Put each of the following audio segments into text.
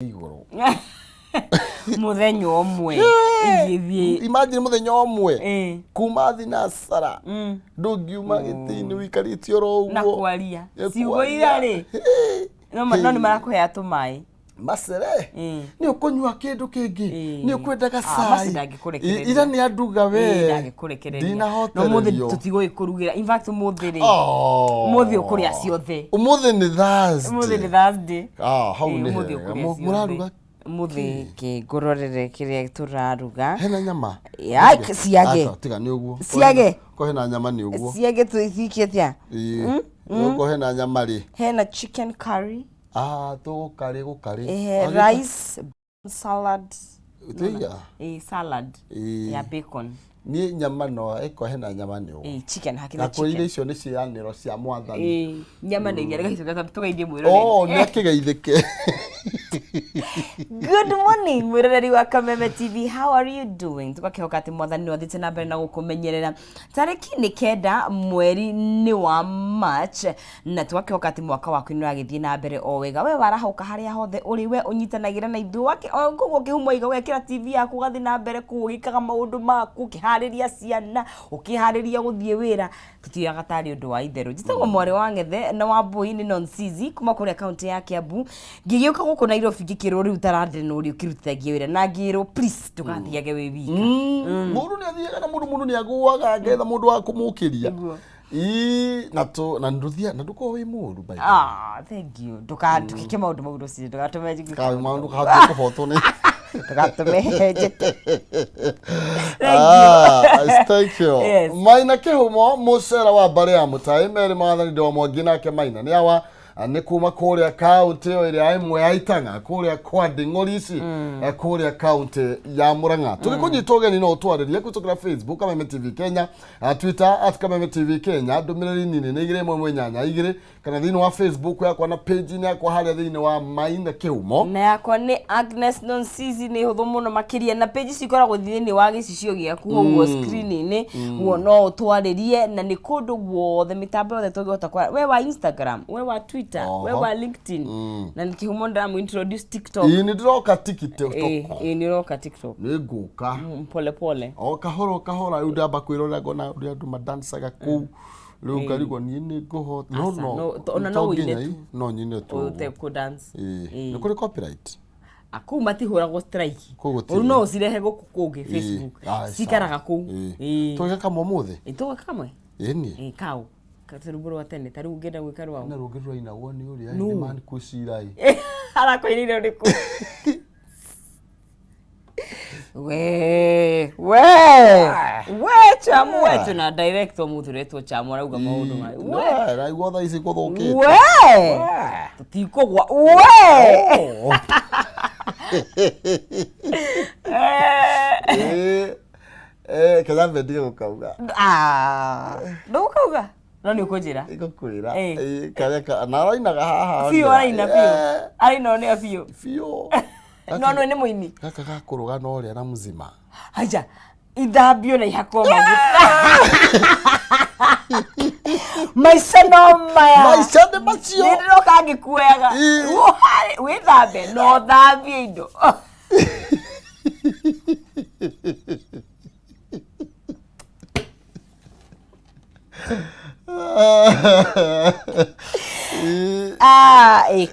iguru muthenya omwe imagine muthenya omwe kuma thinasara ndungiuma gitini wikarite oro na kwaria ciugo irari no ni marakuhea tumai masere ni ukunywa kindu kingi ni ukwendaga cai ira ni anduga we no muthi tutigo ikurugira in fact muthi ri muthi ukuria ciothe umuthi ni Thursday hau ni muraruga muthi ki ngurorere kiria turaruga hena nyama ciage tiga ni uguo ciage ko hena nyama ni uguo ciage tuifikie tia ko hena nyama ri hena chicken curry to gukari rice salad salad ya bacon ni nyama no eko hena nyama ni uguo chicken hakina chicken na ko icio ni cianiro cia mwathani nyama ni ngira gacoka tugaithie mwiro ni akigeithike. Good morning, mwiroreri wa Kameme TV. How are you doing? Tukakihoka ati mwathani no athite na mbere na gukumenyerera. Tariki ni kenda mweri ni wa March na tukakihoka ati mwaka waku ni uragithie na mbere o wega. We warahoka haria hothe uri we unyitanagira na ithu wake o ngugo kihumo iga wekira TV yaku gathi na mbere kugikaga maundu maku kihariria ciana ukihariria guthie wira tutiyaga tari undu wa itheru. Jitagwo mwari wa ngethe na wa boy ni nonsizi kuma kuri account ya Kiambu ngigiuka guku na iro fingikiro riu tarande no ri ukirutagia wira na ngiro please tugathiage we wika mundu ni athiaga na mundu ni aguaga ngetha mundu wa kumukiria na nduthia na nduko wi mundu by thank you tukike maundu maundu ci tukatume ka maundu ka kufoto ni tukatume thank you maina kihumo mucera wa bare ya mutai mere mathani ndo mwangina ke maina ni awa ni kuma kuria county ire imwe ya Itanga kuria kwa Nding'ori kuria county ya Murang'a tugikunyitua ni no twaririe kutukira Facebook Kameme TV Kenya Twitter @Kameme TV Kenya ndumiriri nini ni igire mwe nyanya igire kana thini wa Facebook yakwa na page ni yakwa haria thini wa Maina Kihumo na yakwa ni Agnes Nonsizi ni huthu muno makiria na page cikoragwo thini wa gicicio giaku huo screen ni huo no utwaririe na ni kundu wothe mitambo yothe tugihota kwa we wa Instagram we wa Twitter we wa LinkedIn na Kihumo ndamu introduce TikTok ni ndiroka TikTok ni roka TikTok ni nguka pole pole kahora udamba kwirora gona uri andu madansaga ku riu ngarigo ni nguhota no wine no nyine tu ute ku dance ni kuri copyright aku matihuragwo strike no cirehe guku kungi Facebook cikaraga ku toge kamwe muthi toge kamwe ni kau kateruguru watene tari ungenda gwikarwa na rugirwa ina woni uri ai man kucirai ara koinire uri ku we chamu wetu na director muthuretwo chamu arauga maundu mai we raigwa tha ici kuthuki we tutikogwa we kaza vedio ukauga ndukauga no ni ukujira igukwira kareka na rainaga haha fio raina fio aino ni fio no ni muini kaka gakuruga no ria na muzima haja idhabio na ihako maguta maisha no maisha de macio ndiro kangikuega we thambe no thambie indo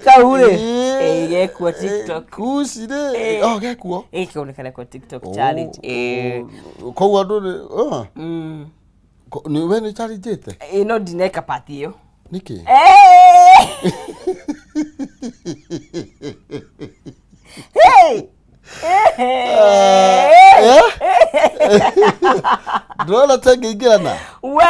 kaure gekwa TikTok kusire gekwo kaonekana kwa TikTok challenge kwa andu ni we ni challenge te no dineka party yo niki Dola tenge igana we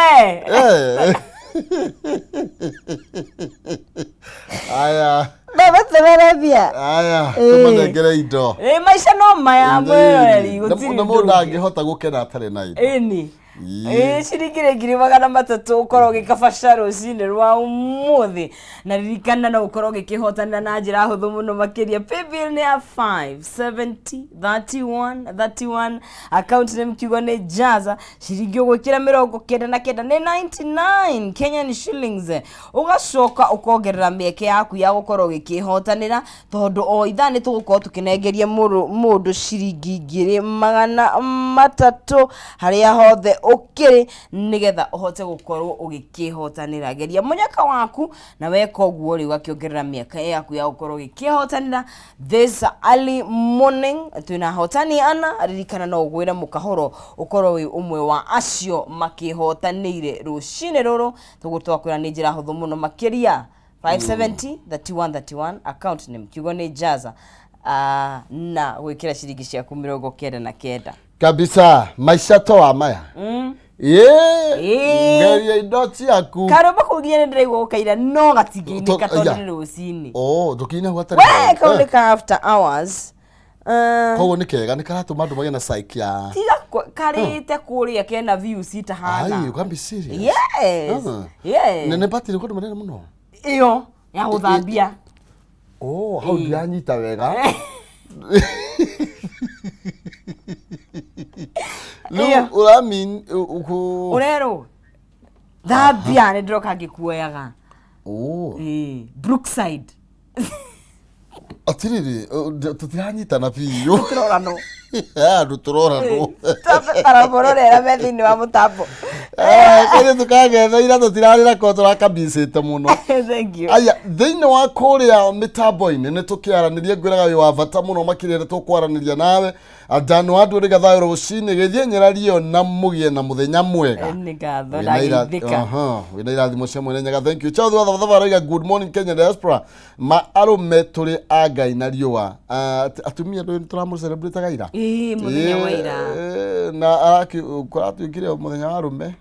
aya baba tseberebia aya tumanegere indo maisha no maya mweri gutiri na mundu angihota gukena atare na indo ni ciringi 300 ukorwo gikabasha rucini rwa umuthi na ririkana na ukorwo gikihotanira na njira huthu muno makiria. Paybill ni ya 57031 account name kiugo ni Jaza, ciringi ugwikira 99 ni 99 Kenyan shillings. Ugacoka ukongerera mieke yaku ya gukorwo gikihotanira tondu o ithaa ni tugukorwo tukinengeria mundu ciringi 300 haria hothe ukiri nigetha uhote gukorwo ugikihotanira. Geria munyaka waku na weka uguo ri wakiongerera miaka yaku ya gukorwo ugikihotanira. This early morning tuna hotani ana ririkana no ugwira mukahoro ukorwo wi umwe wa acio makihotanire rucine ruru tugutwakwira ni njira huthu muno makiria. 57031 account name kiugo ni Jaza na gwikira ciringi ciaku 99 kabisa. Maisha toa maya ngeria indo ciaku karoma kugiye ndirego ukaira no gatigini katondu rucini. Tukine gwatari we kaulika after hours kogo ni kega ni karatuma andu magena psyche ya tiga karite kuria kena views itahana. You can be serious. Yes. Yeah. Nene batiri ko manene muno iyo ya uthambia. How dianyita wega. Lu uramin urero thambia ni ndroka ngikuoyaga. Brookside. Atiriri tutiranyita na piyo. Turorano. Turorano. Tapara bororera methini wa mutambo. Kene tukagetha ira tutirarira ko turakabisite muno. Thank you. Aya thini wa kuria mitambo-ini ni tukiaranirie ngwiraga wi wa bata muno makirire tukwaraniria nawe adano andu ri gathayo rucini githie nyirario na mugie na muthenya mwega. Ni gatho na ithika. Wina irathimo cia mwene nyaga. Thank you. Chao thwa thwa good morning Kenya diaspora. Ma arume turi agai na riwa. Atumia ndo turamu celebrate gaira. Muthenya wa ira. Na araki kuratu ikire muthenya wa arume.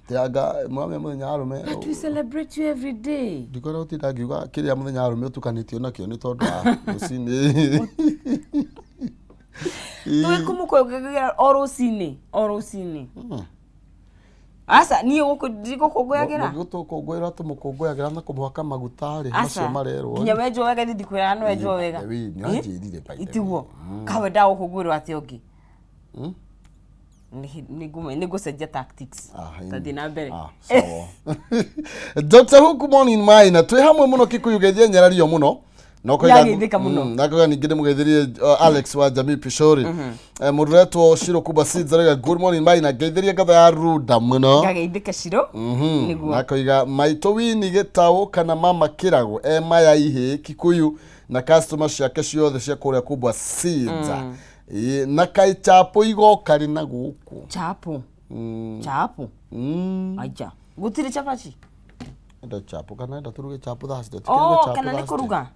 Tiaga mwame muthenya wa arume. But we celebrate you every day. Ndikora utinda ngiuga kiria muthenya wa arume utukanitio nakio ni tondu wa rucini. Tuwe kumukwegera orocini. Asa ni gukuguyagera. Gukuguyira tumukuguyagera na kumuhaka magutari macio marerwo. Kinya wejo wega ndikwira no wejo wega. Ni anjirire baita. Itiguo. Kawe dawo kugwirwa ati ogi. Ni gucenjia tactics. Tadi na mbere. Sawa. Dr. Good morning Maina. Twi hamwe muno Kikuyu gethie nyarario muno. Yageithika muno. Nakoga ningire mugeithirie Alex wa Jamii Pishori. Muretwo Shiro Kuba Sidzarega. Good morning Maina. Geithirie gatha ya ruda muno. Yageithika Shiro. Niguo. Nakoiga maito wini getawo kana mama kirago maya ihe Kikuyu na customer ciake ciothe cia kuria Kubwa Sidza. Na kai chapo igoka ri na guku. Chapo. Chapo. Aja. Gutiri chapachi. Enda chapo kana enda turuge chapo Thursday. Kana ni kuruga.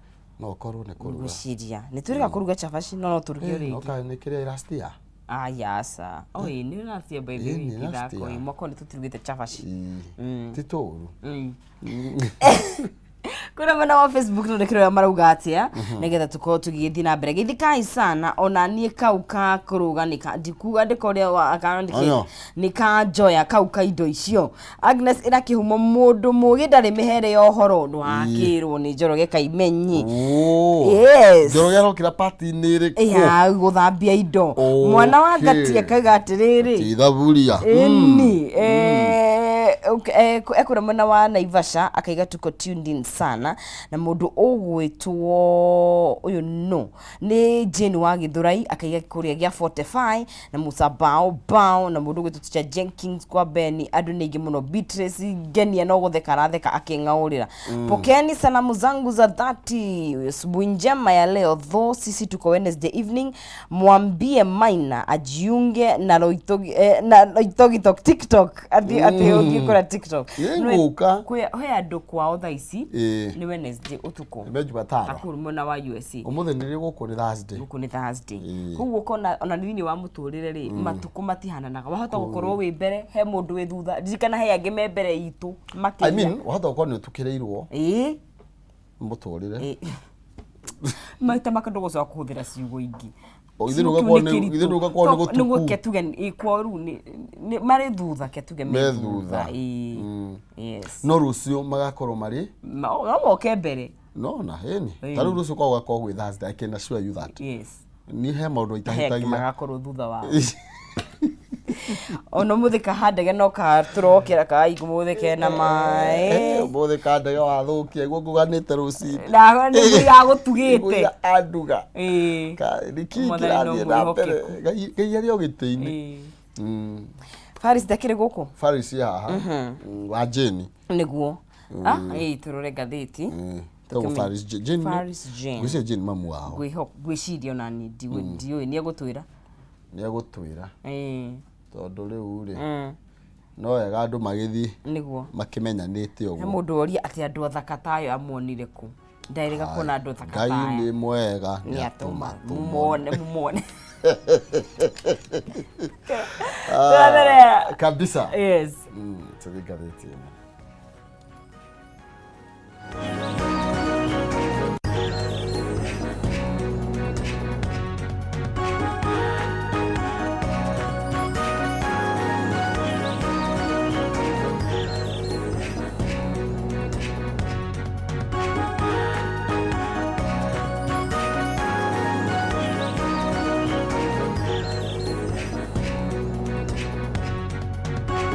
No koru ne kuruga. Guciria. Ni turiga kuruga chapachi no turuge uri. Okay, ni kiria irastia. Yasa. Oi, ni nasia baby kidako. Imoko ni tuturugite chapachi. Titoru. Kuna mana wa Facebook no ndekiro ya marauga atia negetha tuko tugithi na mbere githikai sana ona nie kauka kuruga nika ndikuga ndikoria wa akandike nika joya kauka indo icio. Agnes ira kihumo mundu mugi ndari mihere ya uhoro ndwakirwo ni Njoroge Kaimenyi. Yes, Njoroge arokira party ni ri ya guthambia indo mwana wa Ngati akaga atiriri tithaburia ni ekura mwana wa Naivasha akaiga tuko tuned in sana na mundu ugwitwo uyu no ni Jane wa Githurai akaiga kuria gia 45 na Musa bao na mundu ugwitwo Teacher Jenkins kwa Beni andu ningi muno Beatrice Genia no gutheka ratheka akingaurira. Pokeeni salamu zangu za dhati asubuhi njema ya leo tho sisi tuko Wednesday evening. Mwambie Maina ajiunge na Loitogi TikTok ati ukikora TikTok nguka kwe andu kwao thaici ni Wednesday utuko Jumatano akuru mona wa USA umuthe niri guku ni Thursday kuguo kona ona nini wa muturire ri matuku matihananaga wahota gukorwo wi mbere he mundu wi thutha dirikana he angi me mbere itu makinya I mean wahota gukorwo ni tukireirwo muturire maita makandu gucoka kuhuthira ciugo ingi Ithiru gakwa ni gutuku. Nugo ketuge ikworu ni mari thutha ketuge me thutha. Yes. No rucio magakorwo mari. No moke mbere. No na heni. Taru rucio kwa gakwa gwi Thursday, I can assure you that. Yes. Ni he maundu itahitagia. Magakorwo thutha wao. Ono muthika handege no ka turokera ka igumuthike na mai muthika ndege wathukia guo nguganite ruci na ni ya gutugite anduga ka nikikira ni na mbere ngai ari ogitini Faris ndakire guku Faris haha wa Jeni niguo turore gatheti to Faris Jeni Gwisi Jeni mamu wao gwiciria ona ni ndiwe ni agutwira tondu riu ri no wega andu magithi niguo makimenyanite uguo mundu oria ati andu athaka tayo amuonire ku ndairega kuona andu athaka tayo Ngai ni mwega ni atuma mumone kabisa yes tuthikathĩtie